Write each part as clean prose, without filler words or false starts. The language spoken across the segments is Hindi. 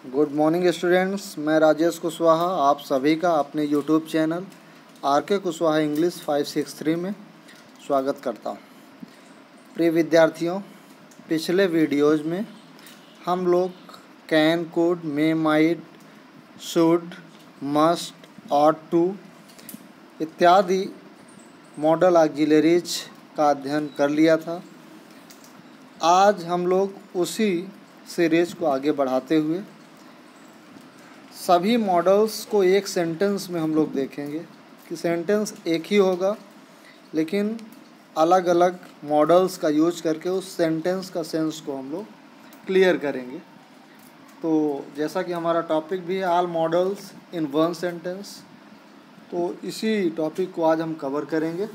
गुड मॉर्निंग स्टूडेंट्स, मैं राजेश कुशवाहा आप सभी का अपने YouTube channel R K. Kushwaha English 563 में स्वागत करता हूँ। प्रिय विद्यार्थियों, पिछले वीडियोज़ में हम लोग can, could, may, might, should, must, ought to इत्यादि मॉडल ऑक्सिलरीज का अध्ययन कर लिया था। आज हम लोग उसी सीरीज को आगे बढ़ाते हुए सभी मॉडल्स को एक सेंटेंस में हम लोग देखेंगे कि सेंटेंस एक ही होगा लेकिन अलग अलग मॉडल्स का यूज करके उस सेंटेंस का सेंस को हम लोग क्लियर करेंगे। तो जैसा कि हमारा टॉपिक भी है all models in one sentence, तो इसी टॉपिक को आज हम कवर करेंगे।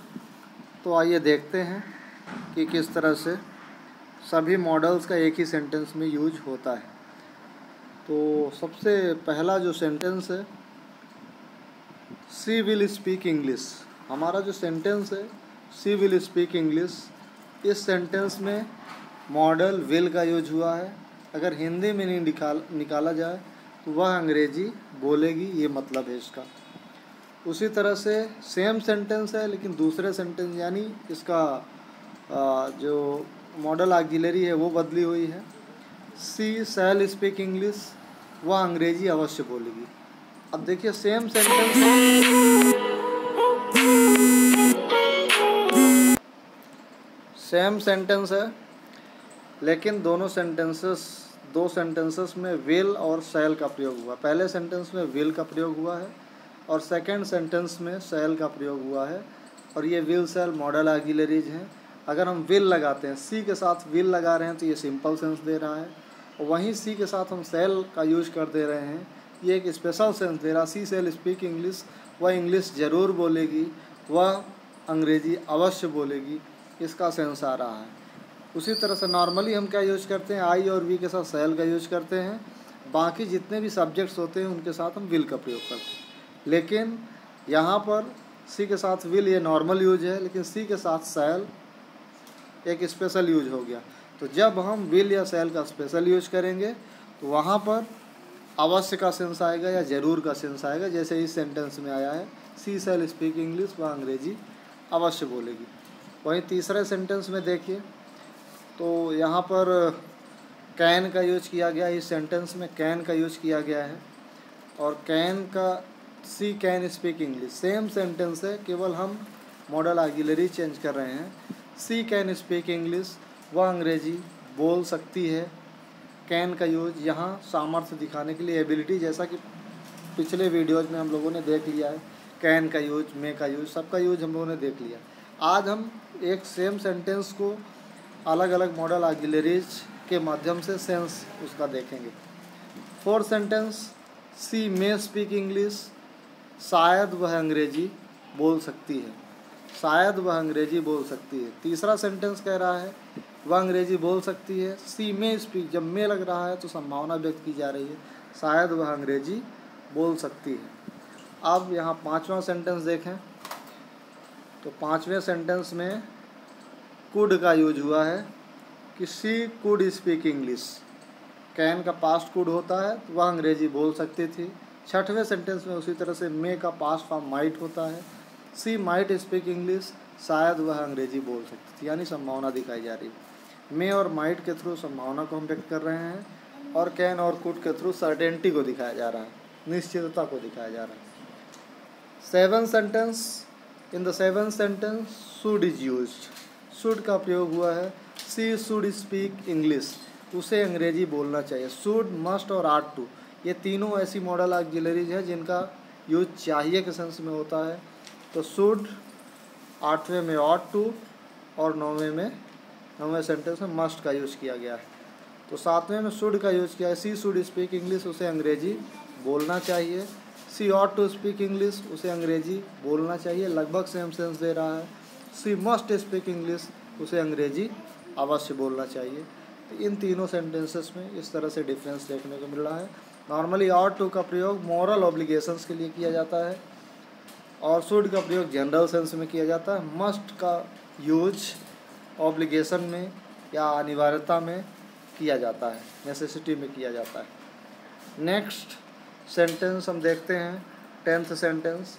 तो आइए देखते हैं कि किस तरह से सभी मॉडल्स का एक ही सेंटेंस में यूज होता है। तो सबसे पहला जो सेंटेंस है, सी विल स्पीक इंग्लिश। हमारा जो सेंटेंस है सी विल स्पीक इंग्लिश, इस सेंटेंस में मॉडल विल का यूज हुआ है। अगर हिंदी में नहीं निकाला जाए तो वह अंग्रेजी बोलेगी, ये मतलब है इसका। उसी तरह से सेम सेंटेंस है लेकिन दूसरे सेंटेंस यानी इसका जो मॉडल ऑक्सिलरी है वो बदली हुई है। सी शैल स्पीक इंग्लिश, वह अंग्रेजी अवश्य बोलेगी। अब देखिए सेम सेंटेंस है लेकिन दो सेंटेंसेस में विल और शैल का प्रयोग हुआ। पहले सेंटेंस में विल का प्रयोग हुआ है और सेकंड सेंटेंस में शैल का प्रयोग हुआ है, और ये विल शैल मॉडल ऑक्सिलरीज हैं। अगर हम विल लगाते हैं, सी के साथ विल लगा रहे हैं तो ये सिंपल सेंस दे रहा है, और वहीं सी के साथ हम शैल का यूज कर दे रहे हैं, ये एक स्पेशल सेंस दे रहा। सी शैल स्पीक इंग्लिश, वह इंग्लिश ज़रूर बोलेगी, वह अंग्रेजी अवश्य बोलेगी, इसका सेंस आ रहा है। उसी तरह से नॉर्मली हम क्या यूज करते हैं, आई और वी के साथ शैल का यूज करते हैं। बाकी जितने भी सब्जेक्ट्स होते हैं उनके साथ हम विल का प्रयोग करते हैं, लेकिन यहाँ पर सी के साथ विल ये नॉर्मल यूज है, लेकिन सी के साथ शैल एक स्पेशल यूज हो गया। तो जब हम विल या शैल का स्पेशल यूज करेंगे तो वहाँ पर अवश्य का सेंस आएगा या ज़रूर का सेंस आएगा, जैसे इस सेंटेंस में आया है सी शैल स्पीक इंग्लिश, वह अंग्रेजी अवश्य बोलेगी। वहीं तीसरे सेंटेंस में देखिए तो यहाँ पर कैन का यूज किया गया, इस सेंटेंस में कैन का यूज किया गया है, और कैन का she can speak English same sentence है, केवल हम मॉडल ऑक्सिलरी चेंज कर रहे हैं। सी कैन स्पीक इंग्लिश, वह अंग्रेजी बोल सकती है। कैन का यूज यहाँ सामर्थ्य दिखाने के लिए, एबिलिटी, जैसा कि पिछले वीडियोज़ में हम लोगों ने देख लिया है। कैन का यूज, मे का यूज, सबका यूज हम लोगों ने देख लिया। आज हम एक सेम सेंटेंस को अलग अलग मॉडल ऑक्सिलरीज के माध्यम से सेंस उसका देखेंगे। फोर्थ सेंटेंस, सी मे स्पीक इंग्लिश, शायद वह अंग्रेजी बोल सकती है, शायद वह अंग्रेजी बोल सकती है। तीसरा सेंटेंस कह रहा है वह अंग्रेजी बोल सकती है। सी मे स्पीक, जब मे लग रहा है तो संभावना व्यक्त की जा रही है, शायद वह अंग्रेजी बोल सकती है। अब यहाँ पांचवा सेंटेंस देखें तो पांचवें सेंटेंस में कुड का यूज हुआ है कि सी कुड स्पीक इंग्लिश। कैन का पास्ट कुड होता है तो वह अंग्रेजी बोल सकती थी। छठवें सेंटेंस में उसी तरह से मे का पास्ट फॉर्म माइट होता है, सी माइट स्पीक इंग्लिश, शायद वह अंग्रेजी बोल सकती थी, यानी संभावना दिखाई जा रही है। मे और माइट के थ्रू संभावना को हम व्यक्त कर रहे हैं, और कैन और कुड के थ्रू सर्टेनिटी को दिखाया जा रहा है, निश्चितता को दिखाया जा रहा है। Seven sentence, in the seven sentence should is used, should का प्रयोग हुआ है। सी शुड स्पीक इंग्लिश, उसे अंग्रेजी बोलना चाहिए। शुड, मस्ट और आट टू, ये तीनों ऐसी मॉडल ऑक्सिलरीज है जिनका यूज चाहिए के सेंस में होता है। तो शुड, आठवें में ऑट टू, और नौवें सेंटेंस में मस्ट का यूज किया गया है। तो सातवें में शुड का यूज किया है। सी शुड स्पीक इंग्लिश, उसे अंग्रेजी बोलना चाहिए। सी ऑट टू स्पीक इंग्लिश, उसे अंग्रेजी बोलना चाहिए, लगभग सेम सेंस दे रहा है। सी मस्ट स्पीक इंग्लिश, उसे अंग्रेजी अवश्य बोलना चाहिए। तो इन तीनों सेंटेंसेस में इस तरह से डिफरेंस देखने को मिल रहा है। नॉर्मली ऑट टू का प्रयोग मॉरल ऑब्लिगेशंस के लिए किया जाता है, और शुड का प्रयोग जनरल सेंस में किया जाता है। मस्ट का यूज ऑब्लिगेशन में या अनिवार्यता में किया जाता है, नेसेसिटी में किया जाता है। नेक्स्ट सेंटेंस हम देखते हैं 10th सेंटेंस।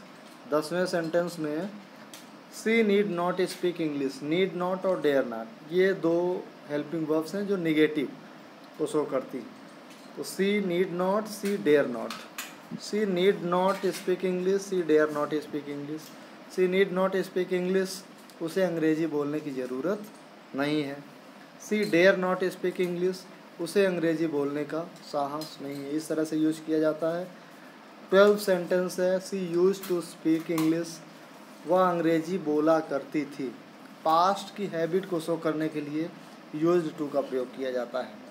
10वें सेंटेंस में she need not speak English. Need not और डेयर नॉट, ये दो हेल्पिंग वर्ब्स हैं जो निगेटिव को शो करती। तो she need not, she dare not. She need not speak English, she dare not speak English. She need not speak English, उसे अंग्रेजी बोलने की ज़रूरत नहीं है। She dare not speak English, उसे अंग्रेजी बोलने का साहस नहीं है। इस तरह से यूज किया जाता है। 12 सेंटेंस है सी यूज टू स्पीक इंग्लिश, वह अंग्रेजी बोला करती थी। पास्ट की हैबिट को शो करने के लिए यूज्ड टू का प्रयोग किया जाता है।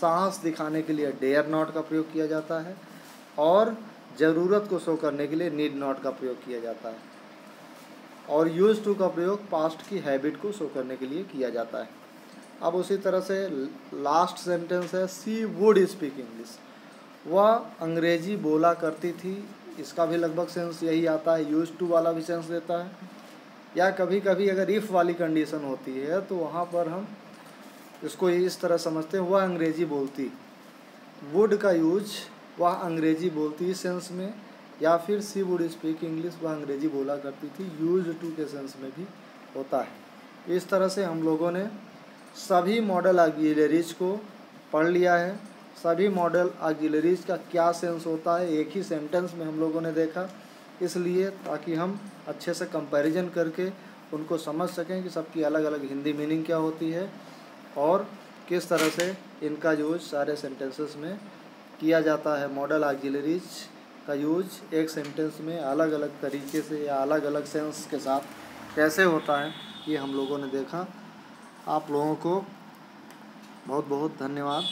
साहस दिखाने के लिए डेयर नॉट का प्रयोग किया जाता है और ज़रूरत को शो करने के लिए नीड नॉट का प्रयोग किया जाता है। और यूज टू का प्रयोग पास्ट की हैबिट को शो करने के लिए किया जाता है। अब उसी तरह से लास्ट सेंटेंस है सी वुड स्पीक इंग्लिश, वह अंग्रेजी बोला करती थी। इसका भी लगभग सेंस यही आता है, यूज टू वाला भी सेंस देता है। या कभी कभी अगर इफ़ वाली कंडीशन होती है तो वहाँ पर हम इसको इस तरह समझते हैं, वह अंग्रेजी बोलती। वुड का यूज वह अंग्रेजी बोलती इस सेंस में, या फिर सी वुड स्पीक इंग्लिश, वह अंग्रेजी बोला करती थी, यूज टू के सेंस में भी होता है। इस तरह से हम लोगों ने सभी मॉडल ऑक्सिलरीज को पढ़ लिया है। सभी मॉडल ऑक्सिलरीज का क्या सेंस होता है एक ही सेंटेंस में हम लोगों ने देखा, इसलिए ताकि हम अच्छे से कंपैरिजन करके उनको समझ सकें कि सबकी अलग अलग हिंदी मीनिंग क्या होती है और किस तरह से इनका यूज सारे सेंटेंसेस में किया जाता है। मॉडल ऑक्सिलरीज का यूज एक सेंटेंस में अलग अलग तरीके से या अलग अलग सेंस के साथ कैसे होता है, ये हम लोगों ने देखा। आप लोगों को बहुत बहुत धन्यवाद।